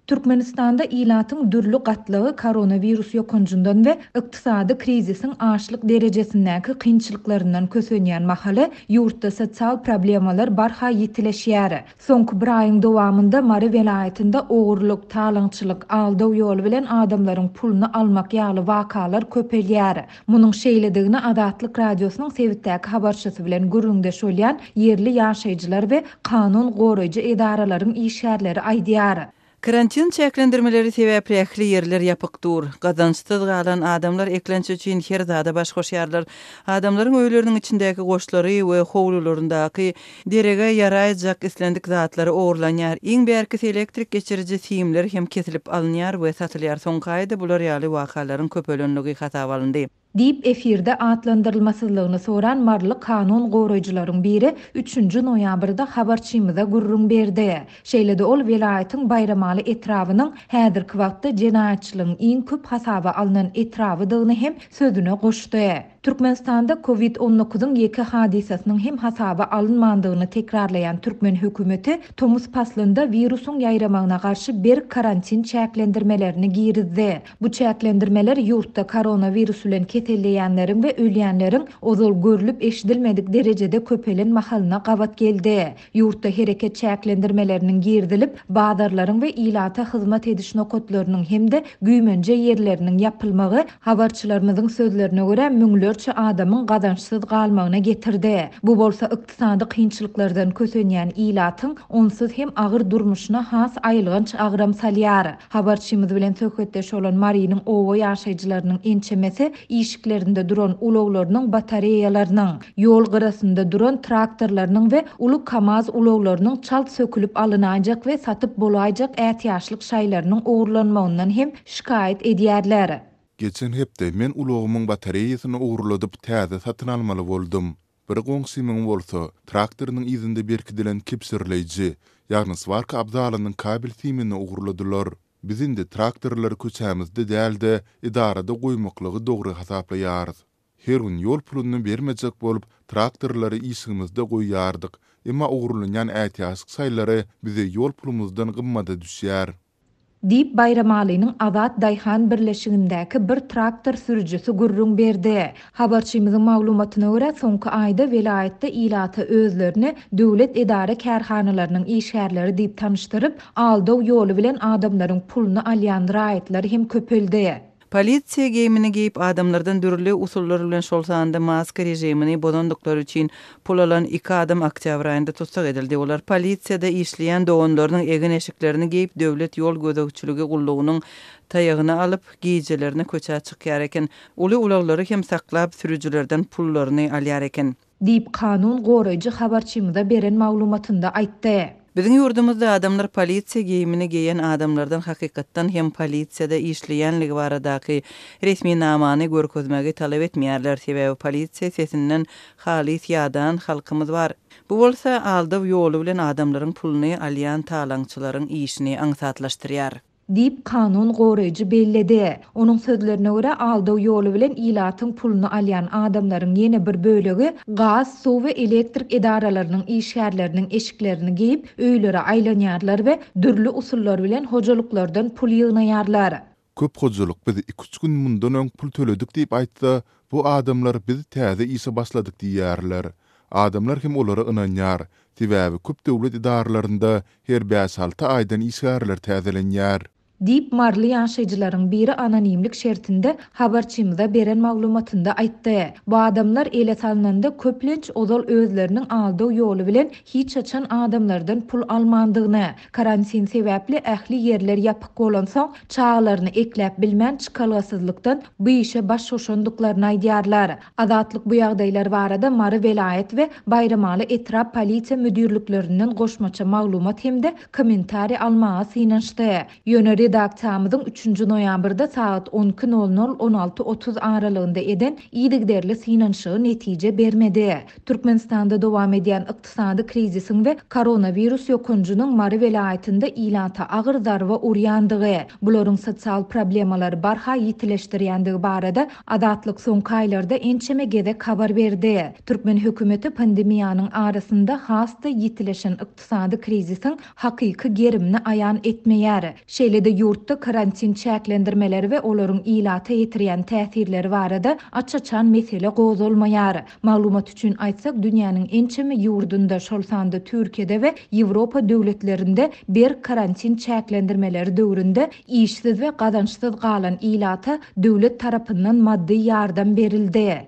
Türkmenistanda ilatyň dürli gatlygy koronavirus ýokunjundan we ykdysady krizisiň aşlyk derejesindäki kynçylyklaryndan kösenýän mahaly ýurtda sosial problemalar barha ýitileşýär. Soňky bir aýyň dowamında Mary welaýatynda ogurlyk, talaňçylyk, aldaw ýoly bilen adamlaryň pulunu almak ýaly wakalar köpelýär. Munyň şeýledigini Adatlyk radiosynyň Sewitdäki habarçysy bilen gürrüňdeş bolýan yerli ýaşaýjylar we kanun goraýjy edaralaryň işgärleri aýdýar. Karantin çäklendirmeleri sebäpli ähli yerler ýapykdyr. Gazançsyz galan adamlar eklençi üçin her zada baş goşýarlar. Adamlaryň öýleriniň içindäki goşlary we howlularyndaky derege ýaraýjak islendik zatlary ogurlanýar. Iň bärki elektrik geçirici siýimler hem kesilip alınýar we satylýar. Soňky aýda bular ýaly wakalaryň köpelenligi hasaba alyndy. Dip efirde atlandyrylmasızlygyny soran marly kanun goraýjylaryň biri 3-nji noýabrda habarçymyza gurrun berdi. Şeýlede ol welaýatyň bayramaly etrawynyň häzirki wagtda jenaýatçylygyň iň köp hasaba alynan etrawydygyny hem sözüne goşdy. Türkmenistanda COVID-19 ýeki hadisasynyň hem hasaba alınmandygyny tekrarlayan Türkmen hökümeti Tomuz paslynda virusyň ýaýramagyna garşy bir karantin çäklendirmelerini girizdi. Bu çäklendirmeler ýurtda koronavirus bilen ketelleýänleriň we ölýänleriň ozal görülip eşidilmedik derejede köpelen mahalyna gabat geldi. Ýurtda hereket çäklendirmeleriniň girdilip, bazarlaryň we ilata hyzmat ediş nokotlarynyň hemde güýmenje ýerleriniň ýapylmagy habarçylarymyzyň sözlerine görä müňler adamın gazançsız galmagyna getirdi. Bu bolsa ykdysady kynçylyklardan kösenýän ilatyň onsuz hem agyr durmuşyna has aýylgynç agram salýar. Habarçymyz bilen söhbetdeş bolan Marynyň owa ýaşaýjylarynyň ençemesi işiklerinde duran ulaglarynyň batareýalarynyň, ýol gyrasynda duran traktorlarynyň we uly kamaz ulaglarynyň çalt sökülip alynajak we satyp bolaýjak ätýaşlyk şaýlarynyň ogurlanmagyndan hem şikaýet edýärler. Geçen hepde men ulagymyň batareýasyny ogurladyp täze satyn almaly boldum. Bir goňsymyň bolsa, traktorynyň izinde berkidilen kipsirleýji, ýagny svarka abzalanyň kabil simini ogurladylar. Bizin de traktorlary köçämizde dälde idarada goýmaklygy dogry hasaplaýarys. Her gün ýol puluny bermejek bolup traktorlary işimizde goýýardyk. Emma ogurlanýan ätýaşlyk saýlary bize ýol pulumyzdan gymmada düşýär. Dip Bayramalynyň Azat Daýhan birleşigindäki bir traktor sürüjüsi gurrun berdi. Habarçymyzyň maglumatyna görä, soňky aýda welaýatda ilata özlerini döwlet edara kärhanalarynyň işgärleri diýip tanıştyryp, aldaw ýoly bilen adamlaryň pulunu alýan raýatlar hem köpeldi. Polisiýa geyimini giyip adamlardan dürli usullar bilen şolsanda maska rejimini bozandykları üçin pul alan 2 adam oktyabr aýynda tutsak edildi. Olar polisiýada işleýän doganlarynyň egin eşiklerini giyip döwlet ýol gözegçiligi gullugynyň taýagyny alyp giýjelerini köçä çykýar eken. Uly ulaglary hem saklap sürüjülerden pullaryny alýar eken. Dip kanun goraýjy habarçymyza beren maglumatynda aýtdy. Bizim yurdumuzda adamlar polisiýa giyimini giyen adamlardan hakykatdan hem polisiýada işleýänligi baradaky resmi namany görkezmegi talap etmeýärler. Sebäbi polisiýa sesinden halis ýadan halkymyz bar. Bu bolsa aldaw ýoly bilen adamlaryň puluny alýan talaňçylaryň işini aňsatlaşdyrýar. Dip kanun goraýjy belledi. Onuň sözlerine görä aldaw ýoly bilen ilatyň pulunu alýan adamlaryň ýene bir bölegi gaz, suw we elektrik edaralarynyň işgärleriniň eşiklerini giyip öýlere aýlanýarlar we dürli usullar bilen hojalyklardan pul ýygnayarlar. Köp hojalyk bizi 2-3 gün mundan öň pul töledik diýip aýtsa, bu adamlar biz täze işe başladyk diýýärler. Adamlar hem olara ynanýar. Sebäbi köp döwlet idaralarynda her 5-6 aýdan işgärler täzelenýär. Dip marly ýaşaýjylaryň biri anonimlik şertinde habarçymyza beren maglumatynda aýtdy. Bu adamlar ele salnanda köplenç ozal özleriniň aldaw ýoly bilen hiç açan adamlardan pul almandygyny, karantin sebäpli ähli yerler ýapyk bolan soň çağlaryny ekläp bilmän çykalgasyzlykdan bu işe baş şoşandyklaryny aýdýarlar. Azatlyk bu ýagdaýlar barada Mary welaýat we Bayramaly etrap polisiýa müdürliklerinden goşmaça maglumat hemde kommentari almagy synanşdy. Ýönerer redaktamyzyň 3-nji noýabrda saat 12:00 16:30 aralygynda eden iýdigderli synanşygy netije bermedi. Türkmenistanda dowam edýän ykdysady krizisiň we koronavirus ýokunjunyň Mary welaýatynda ilata agyr zarba urýandygy, bularyň sosial problemalary barha ýitileşdirýändigi barada Adatlyk soňky aýlarda ençeme gede habar berdi. Türkmen hökümeti pandemiýanyň arasynda hasta ýitileşen ykdysady krizisiň hakyky gerimini aýan etmeýär. Şeýle-de ýurtda karantin çäklendirmeleri we olaryň ilata ýetirýän täsirleri barada açaçan mesele gozulmaýar. Maglumat üçin aýtsak, dünýäniň ençeme ýurdunda, şol sanda Türkiýede we Ýewropa döwletlerinde bir karantin çäklendirmeleri döwründe işsiz we gazançsyz galan ilata döwlet tarapyndan maddi ýardam berildi.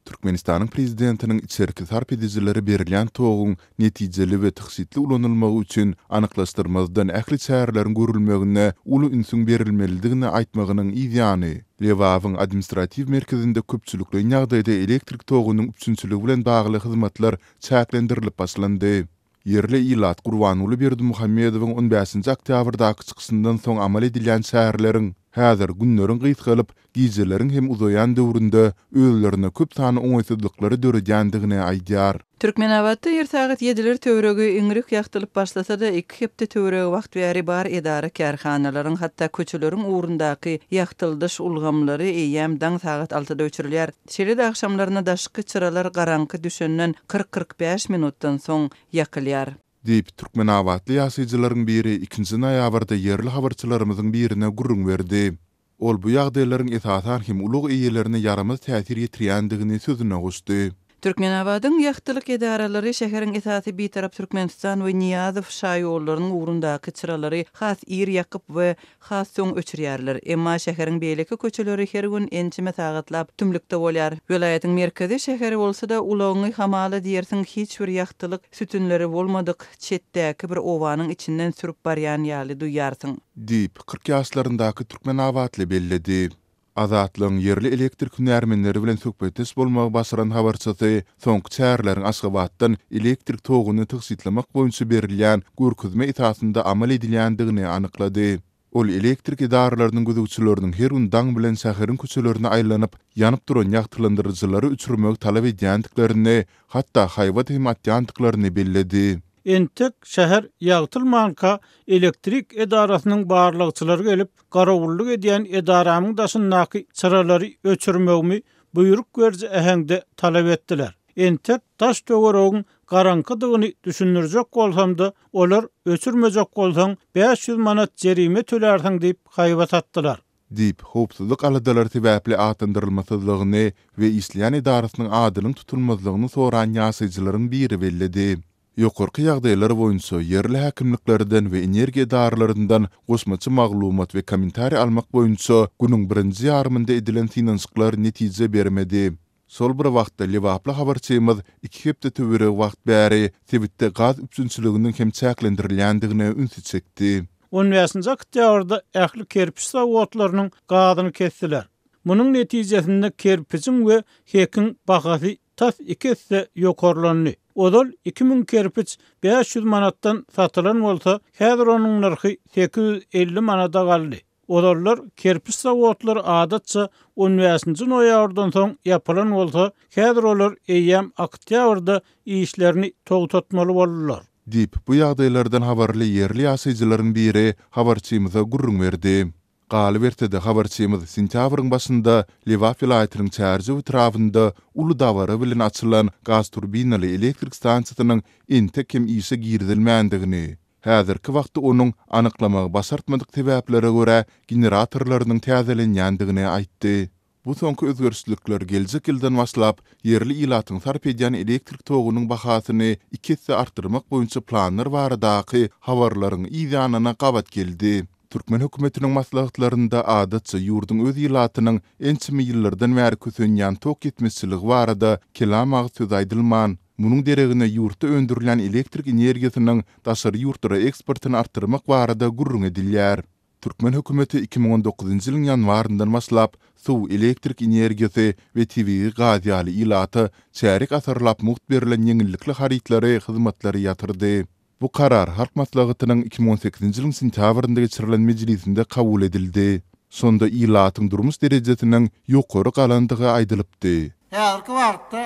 Türkmenistanyň prezidentiniň içerki sarp edijileri berilýän toguň netijeli we tyksitli ulanylmagy üçin anyklaşdyrmazdan ähli çärelerin görülmegine uly ünsüň berilmelidigini aýtmagynyň ýany. Lewawyň administrativ merkezinde köpçülikli ýagdaýda elektrik togunyň üçünçüligi bilen bagly hyzmatlar çäklendirilip başlandy. Yerli ilat Gurbanuly Berdimuhammedowyň 15-nji oktýabrdaky çykysyndan soň amal edilýän şäherleriň häzir günleriň gyýtgalyp, gijelerin hem uzayan döwründe öýlelerine köp sany oňaýsızlyklary döredýändigine aýdýar. Türkmenawatda ýer sagat 7-ler töweregi iňrik ýagtylyp başlasa-da 2 hepde töweregi wagt bäri bar edara kärhanalaryň hatda köçeleriň uğrundaky ýagtyldyş ulgamlary eýäm daň sagat 6-da öçürilýär. Şeýle-de akşamlaryna daşky çıralar garanky düşenden 40-45 minutdan soň ýakylýar. Deyip Türkmenawatly ýasyjylaryň biri 2-nji noýabrda yerli habarçylarymyzyň birine gurrun berdi. Ol bu ýagdaýlaryň esasan hem ulug eýelerine yaramaz täsir ýetirýändigini sözüne goşdy. Türkmenawadyň ýagtylyk edaralary şäheriň esasy bitarap Türkmenistan we Niýazow şaýollarynyň uğrundaky çyralary has ir ýakyp we has soň öçürýärler. Emma şäheriň beýleki köçeleri her gün ençime sagatlap tümlükde bolýar. Welaýatyň merkezi şäheri bolsa-da ulagyny hamaly diýersiň hiç bir ýagtylyk sütünleri bolmadyk çetdäki bir owanyň içinden sürüp barýan ýaly duýarsyň. Diýip 40 ýaşlaryndaky Türkmenawatly belledi. Azatlyň yerli elektrik hünärmenleri bilen söhbetdeş bolmagy başaran habarçysy soňky çärleriň Aşgabatdan elektrik toguny tyksitlemek boýunça berilýän görkezme esasynda amal edilýändigini anyklady. Ol elektrik idaralarynyň gözükçüleriniň her gün daň bilen şäheriň köçelerine aýlanyp, ýanyp duran ýagtylandyrjylary üçürmek talap edýändiklerini, hatda haýbat hymatýandyklaryny belledi. Entek şäher ýagtylmanka elektrik edarasynyň barlygçylary gelip garawullyk edýän edaramyň daşyndaky çyralary öçürmegimi buyruk berji ähengde talap etdiler. Entek taş töweregiň garankydygyny düşünürjek bolsam-da olar öçürmejek bolsaň 500 manat jerime tölersiň diýip haýbat atdylar. Diýip howpsuzlyk aladalar sebäpli atandyrylmasyzlygyny we isleýän edarasynyň adynyň tutulmazlygyny soran ýasyjylaryň biri belledi. Ýokarky ýagdaýlar boýunça yerli häkimliklerden we energiýa idaralarynyň goşmaçy maglumat we kommentari almak boýunça günüň birinji ýarymynda edilen finansklar netije bermedi. Sol bir wagtda Lewaply habarçymyz 2 hepde töwereg wagt bäri Tebitde gaz üçünçüliginiň hem çäklendirilýändigine ünsü çekdi. 15-nji oktýabrda ähli kerpiç zawodlarynyň gazyny kesdiler. Munyň netijesinde kerpiçiň we hekiň bahasy tas 2 hisse ýokarlandy. Odol 2000 kerpiç 500 manattan satylan bolsa, häzir onuň narhy 850 manata galdy. Odollar kerpiç zawodlary adatça 15-nji noýabrdan soň ýapylan bolsa, häzir olar eýäm oktýabrda işlerini togtatmaly boldular. Diýip bu ýagdaýlardan habarly yerli ýasyjylaryň biri habarçymyza gurrun berdi. Galy bertede habarçymyz sentýabryň başynda Lewap vilayatynyň çärji etrafynda uly dawara bilen açylan gaz turbinaly elektrik stansiýasynyň entek hem işe girdilmändigini, häzirki wagtda onuň anyklamagy başartmadyk sebäplere görä generatorlarynyň täzelenýändigini aýtdy. Bu soňky özgörüşlikler geljek ýyldan başlap yerli ilatyň sarp edýän elektrik togunyň bahasyny 2 hisse artdyrmak boýunça planlar baradaky habarlaryň ýanyna gabat geldi. Türkmen hökümetiniň maslahatlarynda adatça ýurdun öz ilatynyň ençimi ýyllardan bäri kösenýän tok etmezçiligi barada kelam söz aýdylman. Munyň deregine ýurtda öndürilen elektrik energiýasynyň daşary ýurtlara eksportyny artdyrmak barada gurrun edilýär. Türkmen hökümeti 2019-njy ýylyň ýanwaryndan başlap suw elektrik energiýasy we TV gaz ýaly ilaty çärek asarlap muht berilen ýeňillikli harytlary hyzmatlary ýatyrdy. Bu karar Halk Maslahatynyň 2018-nji ýylyň sentýabrynda geçirilen mejlisinde kabul edildi. Sonda ilatyň durmuş derejesiniň ýokary galandygy aýdylypdy. Häzirki wagtda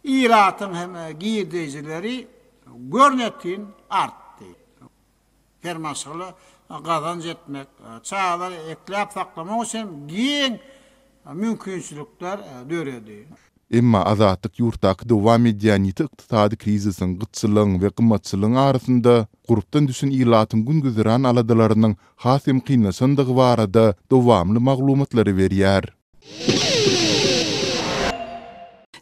ilatyň hem giýdirjileri görnetin artdy. Fermasyly gazanç etmek, çağlar ekläp saklamak üçin giň mümkinçilikler döredi. Emma azatlyk ýurtdaky dowam edýän ýiti ykdysady krizisiň, gytçylygyň we gymmatçylygyň arasynda grupdan düşen ilatyň gün güzären aladalarynyň hasym kynnaşandygy barada dowamly maglumatlary berýär.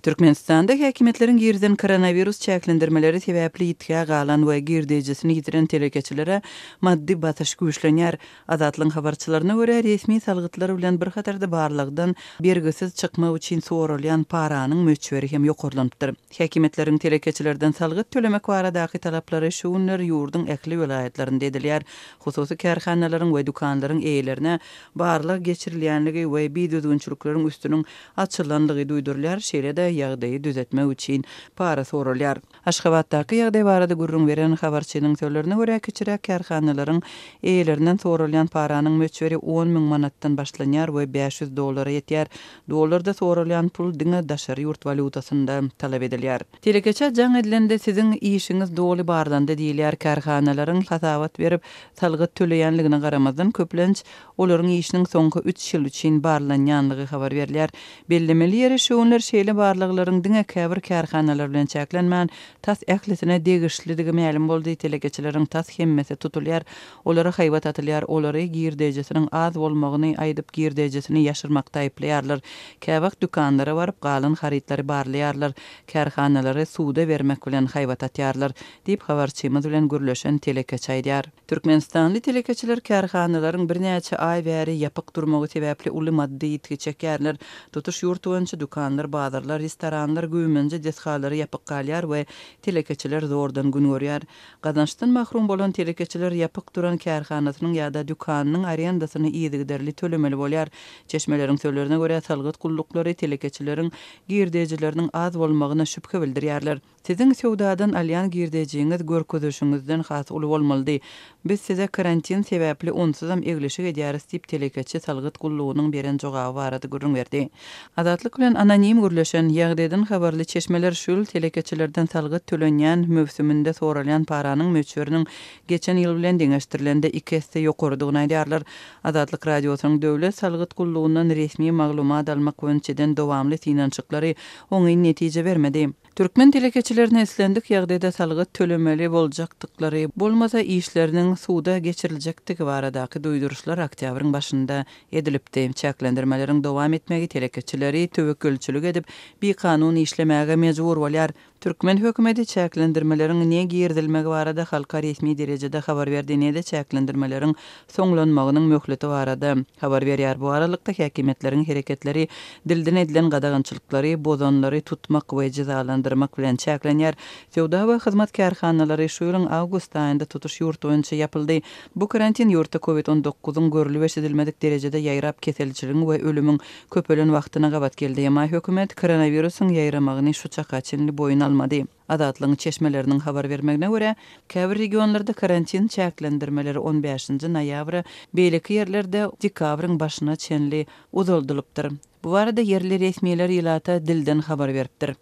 Türkmenistanda häkimetleriň girden koronavirus çäklendirmeleri sebäpli ýitkä galan we girdejisini ýitiren telekeçilere maddi batyş güýçlenýär. Azatlyň habarçylaryna görä resmi salgytlar bilen bir hatarda barlygdan bergisiz çykmak üçin sorulýan paranyň möçberi hem ýokarlanypdyr. Häkimetleriň telekeçilerden salgyt tölemek baradaky talaplary şuňlar ýurduň ähli welaýatlarynda edilýär. Hususy kärhanalaryň we dukanlaryň eýlerine barlyk geçirilýänligi we biýdüdünçülikleriň üstüniň açylanlygy duýdurlar. Şeýle ýagdaýy düzetmek üçin para sorulýar. Aşgabatdaky ýagdaý barada gurrun beren habarçynyň sözlerine görä kiçirek kärhanalaryň eýlerinden sorulýan paranyň möçberi 10.000 manatdan başlanýar we $500 ýetýär. Dollarda sorulýan pul diňe daşary ýurt valutasynda talap edilýär. Telekeçe jaň edilende siziň işiňiz doly barlanda diýilýär. Kärhanalaryň hasawat berip salgyt töleýänligine garamazdan köplenç olaryň işiniň soňky 3 ýyl üçin barlanýanlygy habar berilýär. Bellemeli ýeri şuňlar şeýle barlyklaryň diňe käbir kärhanalar bilen çäklenmän tas ählisine degişlidigi ma'lum boldy. Telekeçileriň tas hemmesi tutulýar, olara haýbat atylýar, olary girdejesiniň az bolmagyny aýdyp girdejesini ýaşyrmakda aýplaýarlar. Käbak dükanlara baryp galan harytlary barlaýarlar, kärhanalary suwda bermek bilen haýbat atýarlar diýip habarçymyz bilen gürleşen telekeçe aýdýar. Türkmenistanly telekeçiler kärhanalaryň birnäçe aý bäri ýapyk durmagy sebäpli uly maddi ýitki çekýärler. Tutuş ýurt boýunça dukanlar, bazarlar, restoranlar, güýmenje deshalary ýapyk galýar we telekeçiler zordan gün görýär. Gazançdan mahrum bolan telekeçiler ýapyk duran kärhanasynyň ýa-da dükanynyň arendasyny ýygyderli tölemeli bolýar. Çeşmeleriň sözlerine görä salgyt gullukları telekeçileriň girdejileriniň az bolmagyna şüphe bildirýärler. Siziň sowdadan alýan girdejiňiz görkezişiňizden has uly bolmaly. Biz size karantin sebäpli onsuzam egleşik edýäris diýip telekeçi salgyt gullugynyň beren jogaby barada gurrun berdi. Azatlyk bilen anonim gürleşen ýagdaýdan habarly çeşmeler şul telekeçilerden salgyt tölenýän mövsüminde sorulýan paranyň möçberiniň geçen ýyl bilen deňeşdirilende 2 hesse ýokarydygyny aýdýarlar. Azatlyk radiosynyň döwlet salgyt gullugyndan resmi maglumat almak boýunçadan dowamly finançyklary oňy netije bermedi. Türkmen telekeçilerine eslendik ýagdaýda salgyt tölemeli boljakdyklary bolmasa işleriniň suwda geçiriljekdigi baradaky duýduruşlar oktýabryň başynda edilipdi. Çäklendirmeleriň dowam etmegi telekeçileri töwekkülçilik edip bir kanun işlemäge mejbur bolýar. Türkmen hökümeti çäklendirmeleriň ne girdilmegi barada halka resmi derejede habar berdi, ne de çäklendirmeleriň soňlanmagynyň möhleti barada habar berýär. Bu aralykda häkimetleriň hereketleri dilden edilen gadagançylyklary, bozanlary tutmak we cezalandyrmak bilen çäklenýär. Sowda we hyzmat kärhanalary şu ýylyň awgust aýynda tutuş ýurt boýunça ýapyldy. Bu karantin ýurtda COVID-19-yň görülip edilmedik derejede ýaýrap keselçiligiň we ölümüň köpelen wagtyna gabat geldi. Ýa-ma hökümet koronawirusyň ýaýramagyny şu çakaçynly boýun almady. Azatlyň çeşmeleriniň habar bermegine görä, käbir regionlarda karantin çäklendirmeleri 15-nji noýabra, beýleki ýerlerde dekabryň başyna çenli uzaldylypdyr. Bu barada yerli resmiýetler ýylata dilden habar beripdir.